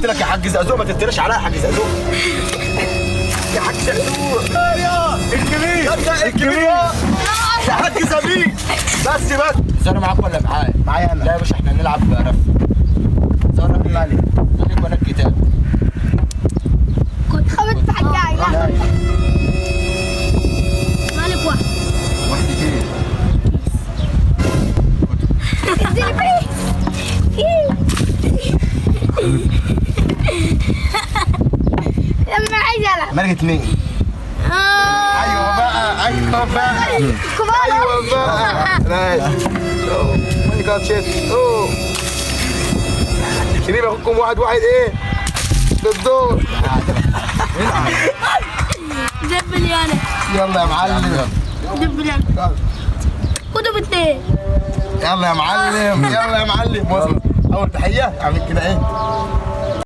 قلت لك يا حاج زقزوق ما تفترش عليا يا حاج زقزوق. يا حاج زقزوق يا الكبير الكبير يا حاج زبيب. بس زهرة معاك ولا معايا؟ معايا انا. لا يا باشا احنا هنلعب رف. زهرة بالله عليك خليك وانا الكتاب. كنت خبطت في حاجة لا مالك واحد كتير. اديني لما عايز العب مالك اتنين. ايوه بقى ايوه بقى ايوه بقى. ماشي. مالك يا شيت. شريف اخوكم واحد ايه؟ بالدور. دبلي انا. يلا يا معلم. دبلي انا. خدوا بالتين. يلا يا معلم يلا يا معلم. وصل اول تحيه اعمل كده ايه؟